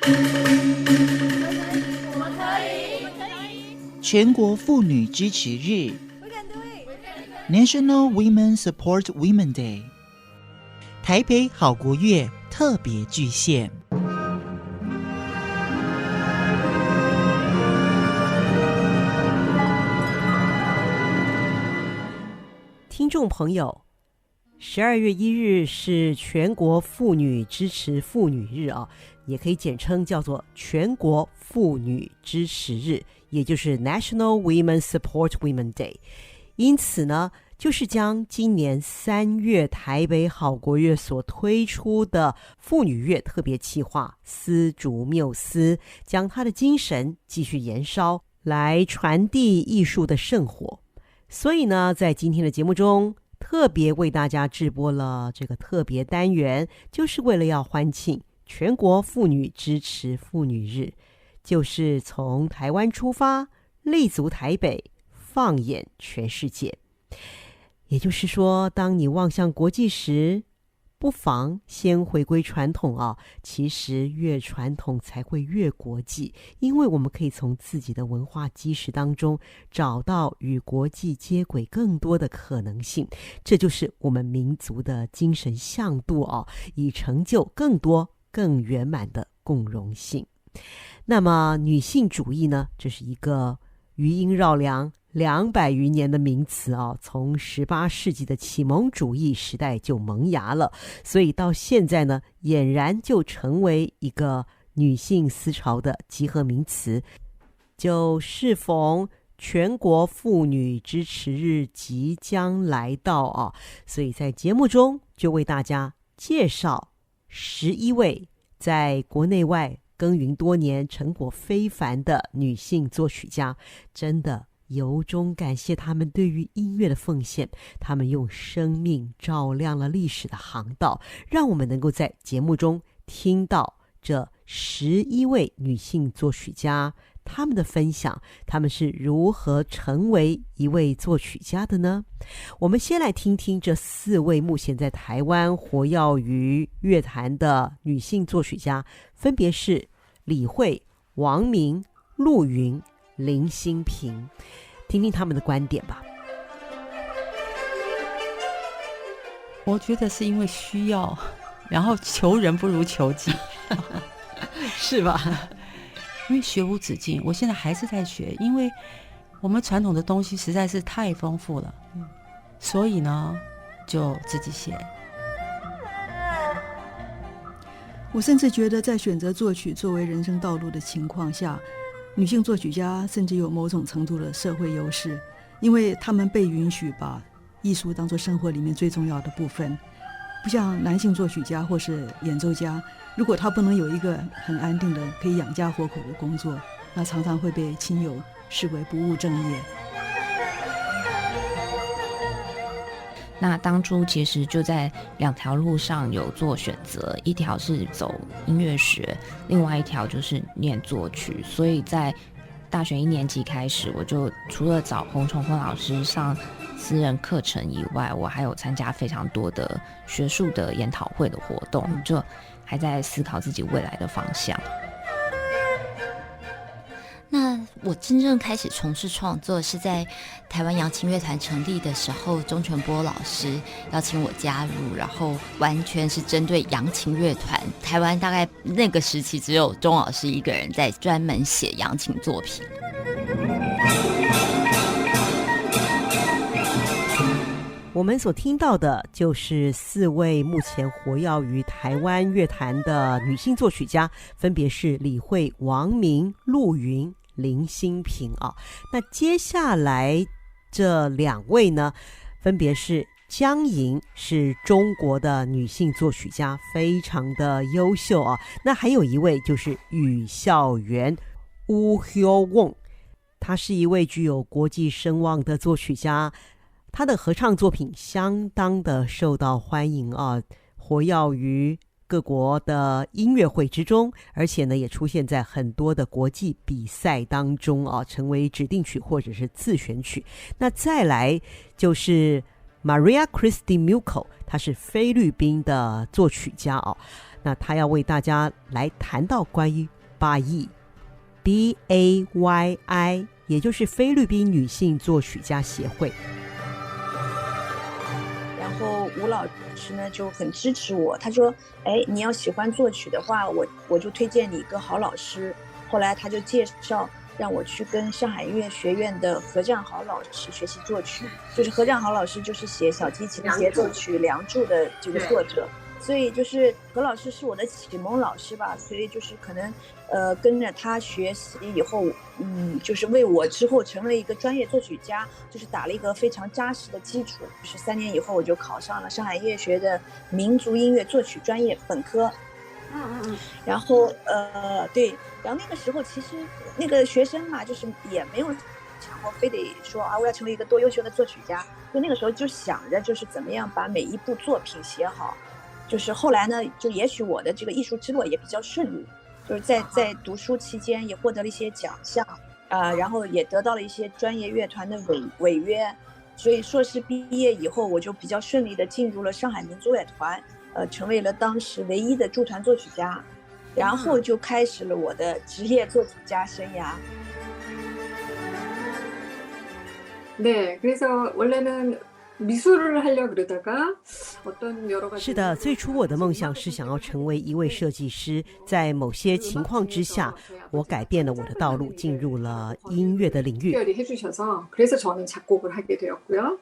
我们可以。全国妇女支持日 National Women Support Women Day 台北好国乐特别巨献。听众朋友，12月1日是全国妇女支持妇女日啊，也可以简称叫做全国妇女支持日，也就是 National Women Support Women Day。因此呢，就是将今年3月台北好国乐所推出的妇女月特别企划丝竹缪斯，将它的精神继续延烧，来传递艺术的圣火。所以呢，在今天的节目中，特别为大家制播了这个特别单元，就是为了要欢庆全国妇女支持妇女日，就是从台湾出发，立足台北，放眼全世界。也就是说，当你望向国际时，不妨先回归传统啊。其实越传统才会越国际，因为我们可以从自己的文化基石当中找到与国际接轨更多的可能性。这就是我们民族的精神向度啊，以成就更多更圆满的共荣性。那么女性主义呢，这是一个余音绕梁200余年的名词啊，从18世纪的启蒙主义时代就萌芽了，所以到现在呢，俨然就成为一个女性思潮的集合名词。就适逢全国妇女支持日即将来到啊，所以在节目中就为大家介绍11位在国内外耕耘多年、成果非凡的女性作曲家，真的由衷感谢他们对于音乐的奉献，他们用生命照亮了历史的航道，让我们能够在节目中听到这11位女性作曲家他们的分享，他们是如何成为一位作曲家的呢？我们先来听听这4位目前在台湾活跃于乐坛的女性作曲家，分别是李慧、王明、陆云、林欣平，听听他们的观点吧。我觉得是因为需要，然后求人不如求己是吧？因为学无止境，我现在还是在学，因为我们传统的东西实在是太丰富了，所以呢就自己写。我甚至觉得在选择作曲作为人生道路的情况下，女性作曲家甚至有某种程度的社会优势，因为她们被允许把艺术当作生活里面最重要的部分，不像男性作曲家或是演奏家，如果他不能有一个很安定的可以养家活口的工作，那常常会被亲友视为不务正业。那当初其实就在2条路上有做选择，一条是走音乐学，另外一条就是念作曲。所以在大学1年级开始，我就除了找洪崇峰老师上私人课程以外，我还有参加非常多的学术的研讨会的活动，就还在思考自己未来的方向。那我真正开始从事创作是在台湾扬琴乐团成立的时候，钟全波老师邀请我加入，然后完全是针对扬琴乐团。台湾大概那个时期只有钟老师一个人在专门写扬琴作品。我们所听到的就是4位目前活跃于台湾乐坛的女性作曲家，分别是李慧、王明、陆云、林欣平啊。那接下来这2位呢，分别是江莹，是中国的女性作曲家，非常的优秀啊。那还有一位就是语校园 Woo Hyo Won， 她是一位具有国际声望的作曲家。他的合唱作品相当的受到欢迎啊，活跃于各国的音乐会之中，而且呢也出现在很多的国际比赛当中啊，成为指定曲或者是自选曲。那再来就是 Maria Christie Muko， 她是菲律宾的作曲家啊，那她要为大家来谈到关于 Bayi BAYI， 也就是菲律宾女性作曲家协会。然后吴老师呢就很支持我，他说你要喜欢作曲的话，我就推荐你一个好老师。后来他就介绍让我去跟上海音乐学院的何占豪老师学习作曲，就是何占豪老师就是写小提琴协奏曲《梁祝》的这个作者，所以就是何老师是我的启蒙老师吧，所以就是可能跟着他学习以后，就是为我之后成为一个专业作曲家，就是打了一个非常扎实的基础。就是3年以后我就考上了上海音乐学的民族音乐作曲专业本科。然后对，然后那个时候其实那个学生嘛，就是也没有想过非得说我要成为一个多优秀的作曲家，就那个时候就想着就是怎么样把每一部作品写好。就是后来呢，就也许我的这个艺术之路也比较顺利，就是在读书期间也获得了一些奖项然后也得到了一些专业乐团的违约，所以硕士毕业以后我就比较顺利的进入了上海民族乐团，成为了当时唯一的驻团作曲家，然后就开始了我的职业作曲家生涯。네, 그래서 원래는 미술을 하려고 그러다가 어떤 여러 가지 是的，最初我的梦想是想要成为一位设计师，在某些情况之下，我改变了我的道路，进入了音乐的领域。 특별히 해주셔서 그래서 저는 작곡을 하게 되었고요.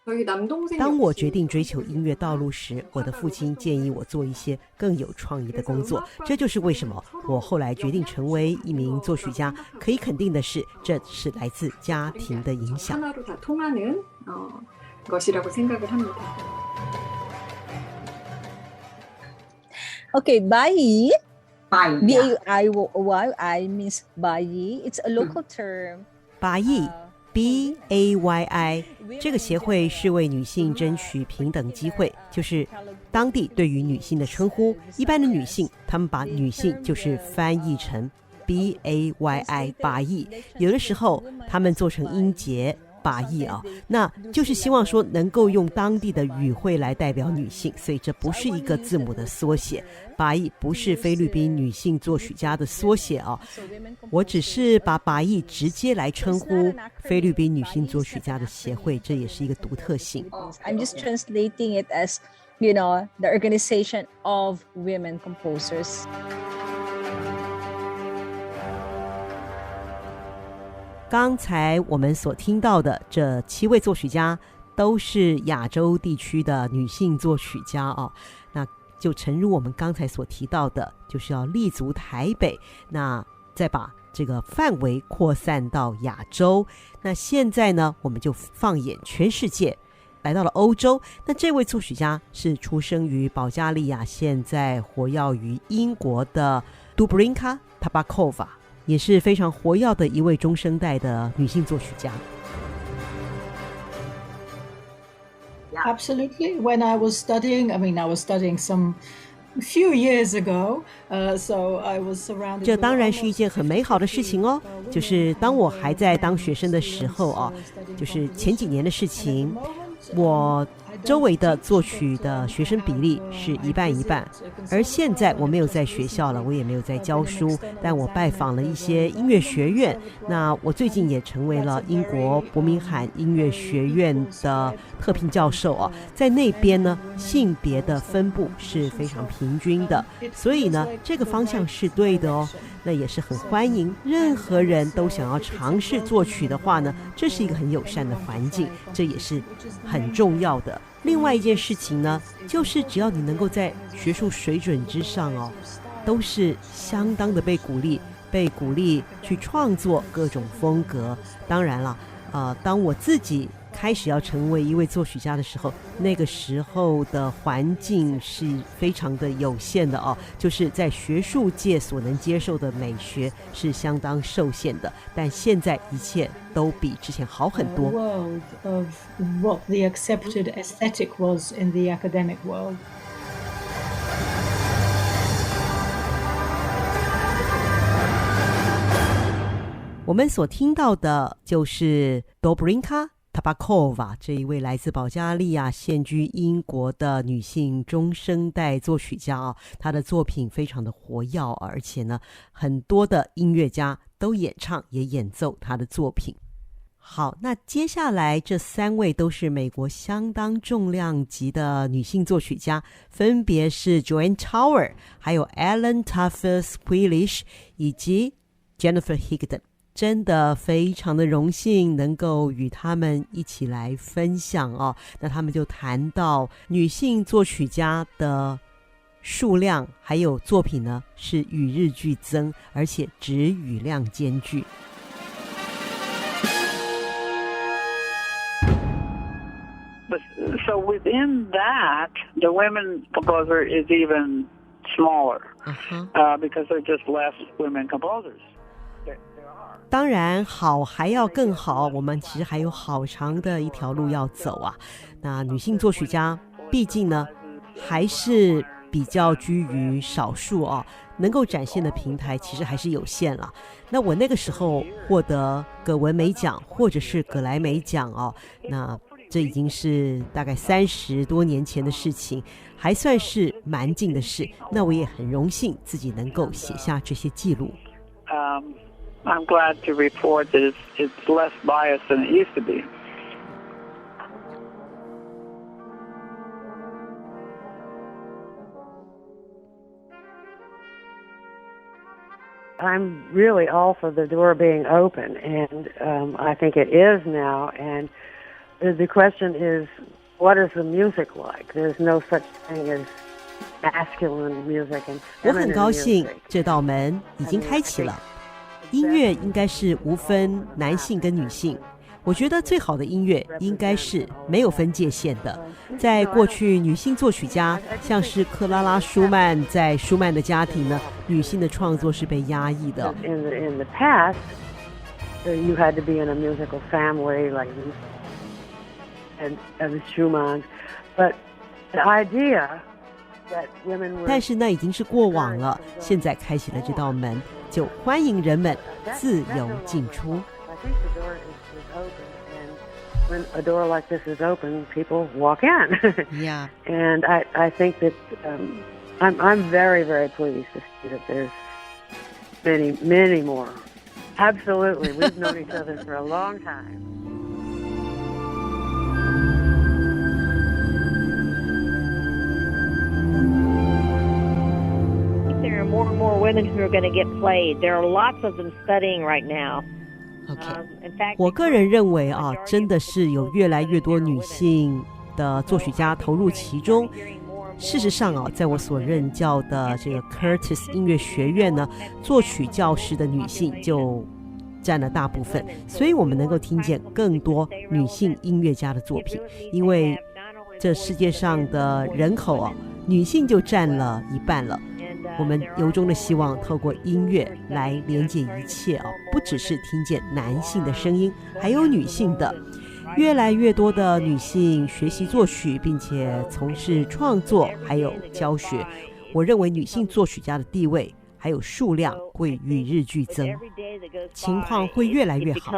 저희 남동생 当我决定追求音乐道路时，我的父亲建议我做一些更有创意的工作，这就是为什么我后来决定成为一名作曲家。可以肯定的是，这是来自家庭的影响。 하나로 다 통하는 것이라고 생각을 합니다. Okay, Bayi. Bayi. B-A-I-Y means Bayi. It's a local term. Bayi BAYI 这个协会是为女性争取平等机会，就是当地对于女性的称呼。一般的女性，她们把女性就是翻译成 BAYI 巴译，有的时候她们做成音节巴译那就是希望说能够用当地的语汇来代表女性，所以这不是一个字母的缩写。巴译不是菲律宾女性作曲家的缩写我只是把巴译直接来称呼菲律宾女性作曲家的协会，这也是一个独特性。 I'm just translating it as, the organization of women composers. 刚才我们所听到的这7位作曲家都是亚洲地区的女性作曲家那就诚如我们刚才所提到的，就是要立足台北，那再把这个范围扩散到亚洲。那现在呢，我们就放眼全世界，来到了欧洲。那这位作曲家是出生于保加利亚，现在活跃于英国的 Dubrinka Tabakova， 也是非常活跃的一位中生代的女性作曲家。Absolutely. When I was studying, I was studying some few years ago, so I was surrounded. 这当然是一件很美好的事情就是当我还在当学生的时候就是前几年的事情，我周围的作曲的学生比例是一半一半，而现在我没有在学校了，我也没有在教书，但我拜访了一些音乐学院。那我最近也成为了英国伯明翰音乐学院的特聘教授在那边呢，性别的分布是非常平均的，所以呢，这个方向是对的那也是很欢迎任何人都想要尝试作曲的话呢，这是一个很友善的环境，这也是很重要的。另外一件事情呢，就是只要你能够在学术水准之上都是相当的被鼓励去创作各种风格。当然了当我自己开始要成为一位作曲家的时候，那个时候的环境是非常的有限的就是在学术界所能接受的美学是相当受限的，但现在一切都比之前好很多。 World of what the accepted aesthetic was in the academic world. 我们所听到的就是 Dobrinka Tabakova 这一位来自保加利亚现居英国的女性中生代作曲家她的作品非常的活跃，而且呢很多的音乐家都演唱也演奏她的作品。好，那接下来这3位都是美国相当重量级的女性作曲家，分别是 Joanne Tower 还有 Ellen Taffer-Squillish 以及 Jennifer Higdon。真的非常的荣幸能够与他们一起来分享那他们就谈到女性作曲家的数量还有作品呢是与日俱增，而且质与量兼具。So within that, the women composer is even smaller because there are just less women composers.当然好还要更好，我们其实还有好长的一条路要走那女性作曲家毕竟呢还是比较居于少数能够展现的平台其实还是有限了。那我那个时候获得葛文美奖或者是葛莱美奖那这已经是大概30多年前的事情，还算是蛮近的事。那我也很荣幸自己能够写下这些记录。I'm glad to report that it's less biased than it used to be. I'm really all for the door being open, and I think it is now. And the question is, what is the music like? There's no such thing as masculine music and feminine music. 我很高兴这道门已经开启了。音乐应该是无分男性跟女性，我觉得最好的音乐应该是没有分界限的。在过去女性作曲家像是克拉拉舒曼，在舒曼的家庭呢，女性的创作是被压抑的。 In the past, you had to be in a musical family like the Schumanns, but the idea that women were... 但是那已经是过往了，现在开启了这道门，就欢迎人们自由进出。 I think the door is open, and when a door like this is open, people walk in. Yeah. And I think that I'm very, very pleased to see that there's many, many more. Absolutely. We've known each other for a long time. There are more and more women who are going to get played. There are lots of them studying right now. In fact, 我个人认为真的是有越来越多女性的作曲家投入其中。事实上在我所任教的这个 Curtis 音乐学院呢，作曲教师的女性就占了大部分，所以我们能够听见更多女性音乐家的作品。因为这世界上的人口女性就占了一半了。我们由衷的希望透过音乐来连接一切不只是听见男性的声音，还有女性的。越来越多的女性学习作曲，并且从事创作还有教学。我认为女性作曲家的地位还有数量会与日俱增，情况会越来越好。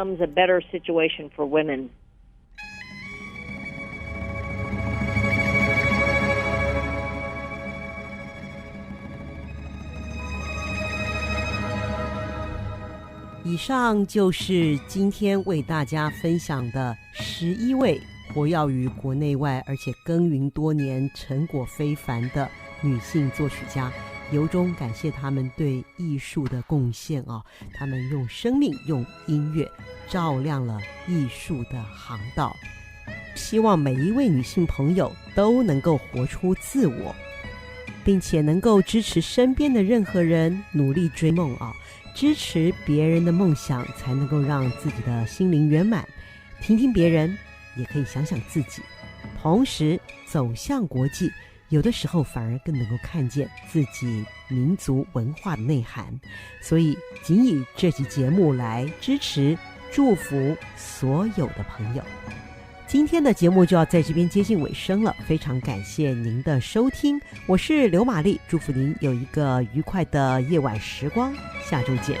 以上就是今天为大家分享的11位活跃于国内外而且耕耘多年、成果非凡的女性作曲家，由衷感谢他们对艺术的贡献他们用生命、用音乐照亮了艺术的航道。希望每一位女性朋友都能够活出自我，并且能够支持身边的任何人努力追梦支持别人的梦想，才能够让自己的心灵圆满。听听别人，也可以想想自己，同时走向国际，有的时候反而更能够看见自己民族文化的内涵。所以仅以这期节目来支持、祝福所有的朋友。今天的节目就要在这边接近尾声了，非常感谢您的收听，我是刘玛丽，祝福您有一个愉快的夜晚时光，下周见。